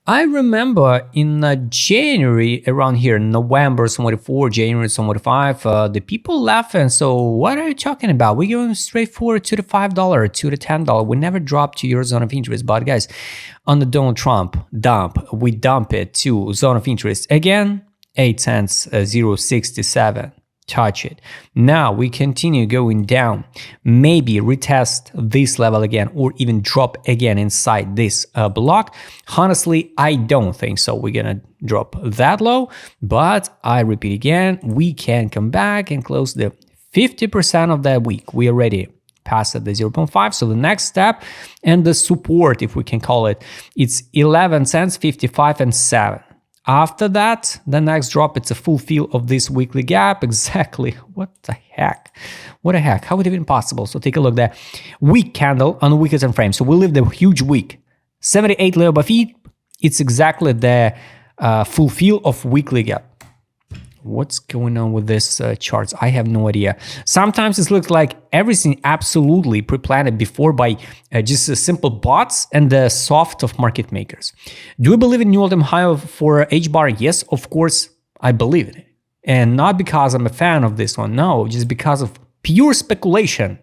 I remember in January, around here, November 24, January 25, the people laughing. So what are you talking about? We're going straight forward to the $5, to the $10. We never dropped to your zone of interest. But guys, on the Donald Trump dump, we dump it to zone of interest again, 8 cents, 0.67. Touch it. Now we continue going down, maybe retest this level again or even drop again inside this block. Honestly, I don't think so. We're gonna drop that low, but I repeat again, we can come back and close the 50% of that week. We already passed the 0.5. So the next step and the support, if we can call it, it's 11 cents, 55 and 7. After that, the next drop, it's a full fill of this weekly gap. Exactly. What the heck? What the heck? How would it even possible? So take a look there. Week candle on the weekly time frame. So we leave the huge week. 78 labor feet. It's exactly the full fill of weekly gap. What's going on with this charts? I have no idea. Sometimes it looks like everything absolutely pre-planned before by just simple bots and the soft of market makers. Do we believe in new all-time high for HBAR? Yes, of course, I believe in it. And not because I'm a fan of this one. No, just because of pure speculation.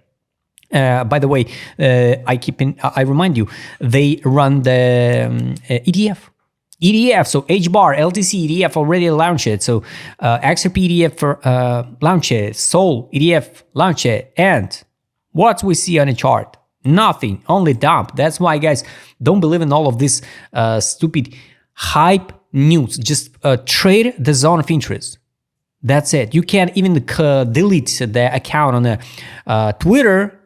By the way, I remind you, they run the ETF. So HBAR, LTC ETF already launched it. So XRP ETF launched it. Sol ETF launched it. And what we see on the chart? Nothing, only dump. That's why, guys, don't believe in all of this stupid hype news. Just trade the zone of interest. That's it. You can't even delete the account on the Twitter,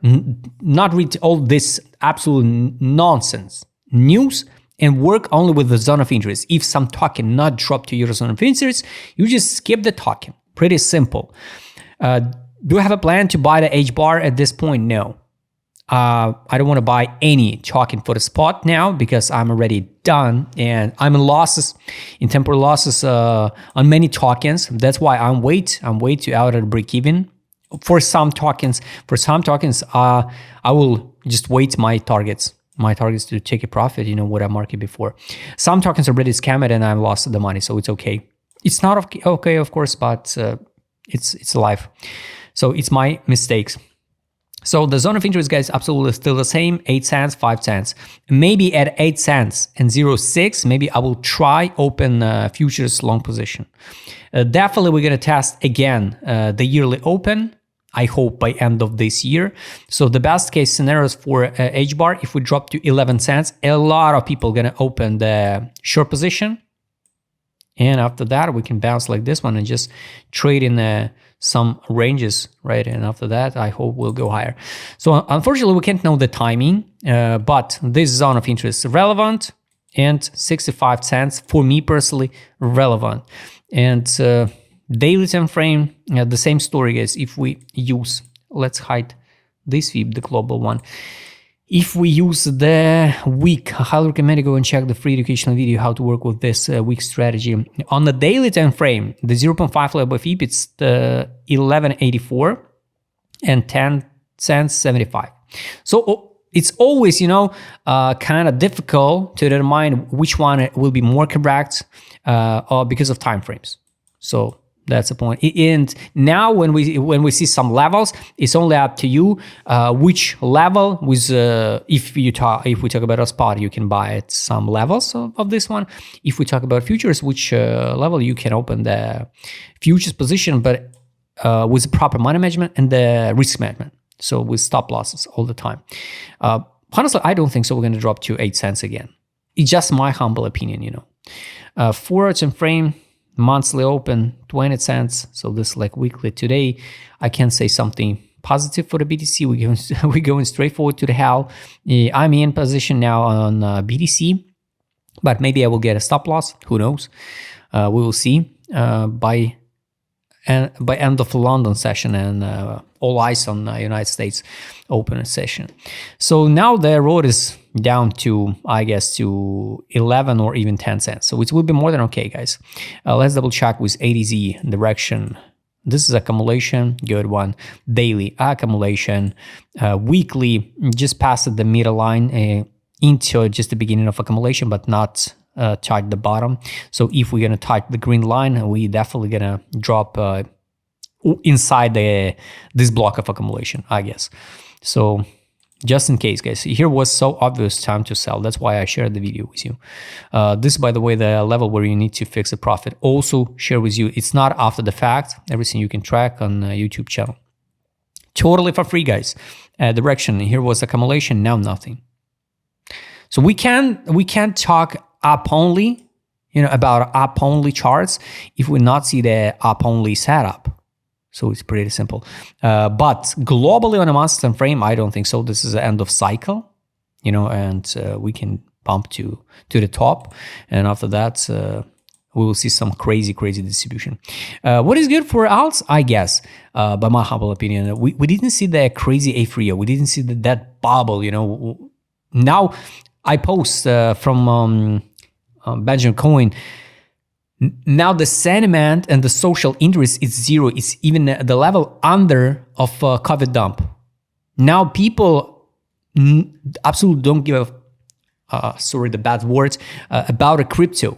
not read all this absolute nonsense news, and work only with the zone of interest. If some token not drop to your zone of interest, you just skip the token. Pretty simple. Do I have a plan to buy the HBAR at this point? No. I don't want to buy any token for the spot now because I'm already done and I'm in losses, in temporary losses on many tokens. That's why I'm way too out at break even. For some tokens, I will just wait my targets to take a profit, what I market before. Some tokens already scammed and I lost the money, so it's okay. It's not okay, of course, but it's life. So it's my mistakes. So the zone of interest, guys, absolutely still the same, 8 cents, 5 cents. Maybe at 8 cents and 0.6, maybe I will try open futures long position. Definitely we're gonna test again the yearly open, I hope by end of this year. So the best case scenarios for HBAR, if we drop to 11 cents, a lot of people gonna open the short position. And after that, we can bounce like this one and just trade in some ranges, right? And after that, I hope we'll go higher. So unfortunately, we can't know the timing, but this zone of interest is relevant, and 65 cents for me personally relevant. And daily time frame, the same story, guys. If we use, let's hide this fib, the global one. If we use the week, I highly recommend you go and check the free educational video how to work with this week strategy. On the daily time frame, the 0.5 level fib, it's the 11.84 and 10 cents 75. So it's always, kind of difficult to determine which one will be more correct because of time frames. So that's the point. And now when we see some levels, it's only up to you which level with if we talk about a spot, you can buy at some levels of this one. If we talk about futures, which level you can open the futures position, but with proper money management and the risk management. So with stop losses all the time. Honestly, I don't think so. We're going to drop to 8 cents again. It's just my humble opinion, Forward time frame. Monthly open 20 cents, so this is like weekly. Today I can say something positive for the BTC. We're going straight forward to the hell. I'm in position now on BTC, but maybe I will get a stop loss. Who knows? We will see by end of London session and all eyes on United States open session. So now the road is down to, I guess, to 11 or even 10 cents. So it will be more than okay, guys. Let's double check with ADZ direction. This is accumulation, good one. Daily accumulation, weekly, just past the middle line into just the beginning of accumulation, but not touch the bottom. So if we're gonna touch the green line, we definitely gonna drop inside this block of accumulation, I guess. So just in case, guys, here was so obvious time to sell. That's why I shared the video with you. This, by the way, the level where you need to fix a profit. Also share with you, it's not after the fact. Everything you can track on YouTube channel. Totally for free, guys. Direction, here was accumulation, now nothing. So we can't talk up only, about up only charts if we not see the up only setup. So it's pretty simple. But globally on a monthly time frame, I don't think so. This is the end of cycle, and we can pump to the top. And after that, we will see some crazy distribution. What is good for alts, I guess, by my humble opinion, we didn't see the crazy euphoria. We didn't see that bubble, Now I post from Benjamin Coin. Now the sentiment and the social interest is zero. It's even the level under of COVID dump. Now people absolutely don't give sorry, the bad words, about a crypto.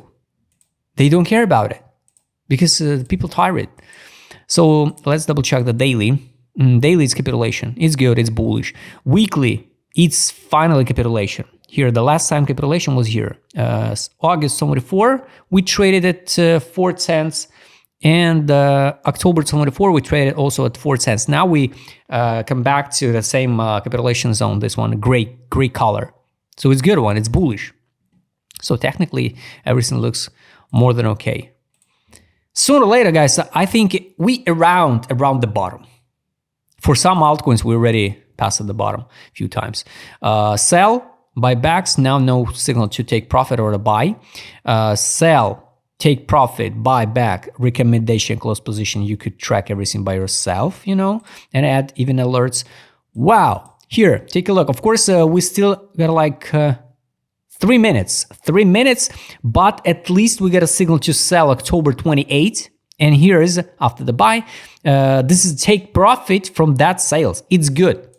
They don't care about it because people tire it. So let's double check the daily. Daily is capitulation. It's good. It's bullish. Weekly, it's finally capitulation. Here, the last time capitulation was here, August 24. We traded at 4 cents, and October 24 we traded also at 4 cents. Now we come back to the same capitulation zone. This one, gray color. So it's a good one. It's bullish. So technically, everything looks more than okay. Sooner or later, guys, I think we around the bottom. For some altcoins, we already passed the bottom a few times. Sell. Buybacks, now no signal to take profit or to buy. Sell, take profit, buy back, recommendation, close position. You could track everything by yourself, and add even alerts. Wow. Here, take a look. Of course, we still got like 3 minutes. 3 minutes, but at least we got a signal to sell October 28. And here is after the buy. This is take profit from that sales. It's good.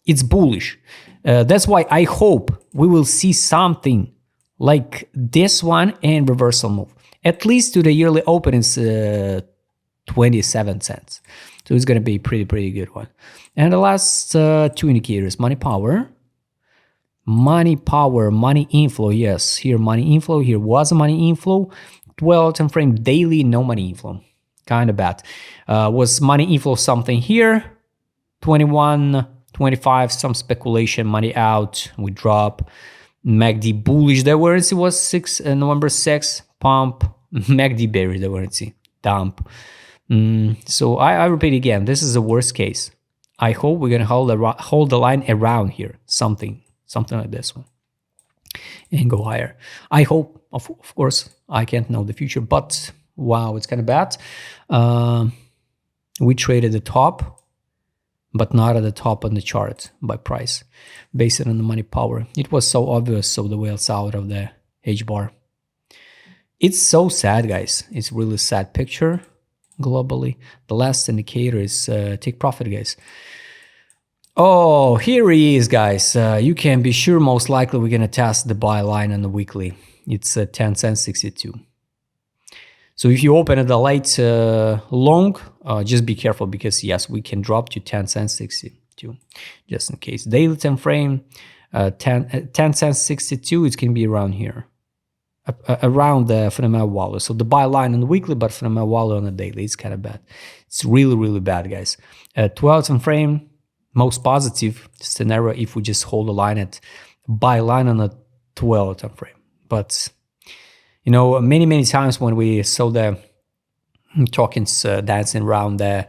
It's bullish. That's why I hope we will see something like this one and reversal move. At least to the yearly open is 27 cents. So it's going to be pretty good one. And the last two indicators, money power, money inflow. Yes, here money inflow. Here was a money inflow. 12 time frame daily, no money inflow. Kind of bad. Was money inflow something here? 21. 25, some speculation, money out, we drop. MACD bullish, the currency was November 6, pump. MACD bearish, the currency, dump. So I repeat again, this is the worst case. I hope we're gonna hold the line around here, something like this one, and go higher. I hope, of course, I can't know the future, but wow, it's kind of bad. We traded the top, but not at the top on the chart by price, based on the money power. It was so obvious, so the whales out of the HBAR. It's so sad, guys. It's really sad picture globally. The last indicator is take profit, guys. Oh, here he is, guys. You can be sure most likely we're going to test the buy line on the weekly. It's 10 cents 62. So if you open at the late long, just be careful because yes, we can drop to 10 cents 62, just in case. Daily time frame, 10 cents 62, it's going to be around here, around the fundamental value. So the buy line on the weekly, but fundamental value on the daily, it's kind of bad. It's really bad, guys. 12 time frame, most positive scenario if we just hold the line at buy line on the 12 time frame. But many times when we saw the tokens dancing around the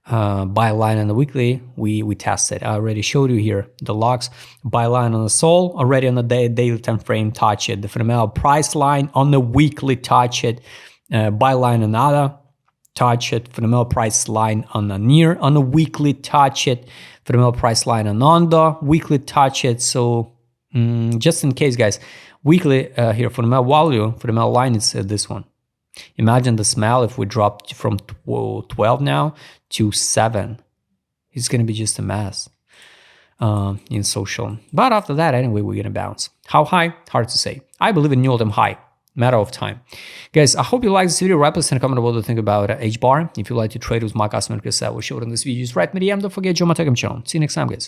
buy line on the weekly, we tested. I already showed you here the logs. Buy line on the Sol already on the daily time frame, touch it. The fundamental price line on the weekly, touch it. Buy line on ADA, touch it. Fundamental price line on the near on the weekly, touch it. Fundamental price line on Onda, weekly, touch it. So just in case, guys, weekly here fundamental value, fundamental line is this one. Imagine the smell if we dropped from 12 now to 7. It's going to be just a mess in social. But after that, anyway, we're going to bounce. How high? Hard to say. I believe in new all-time high. matter of time. Guys, I hope you like this video. Write us in a comment what you think about HBAR. If you like to trade with my customer, because I will show it in this video. Just write me DM. Don't forget, join my Telegram channel. See you next time, guys.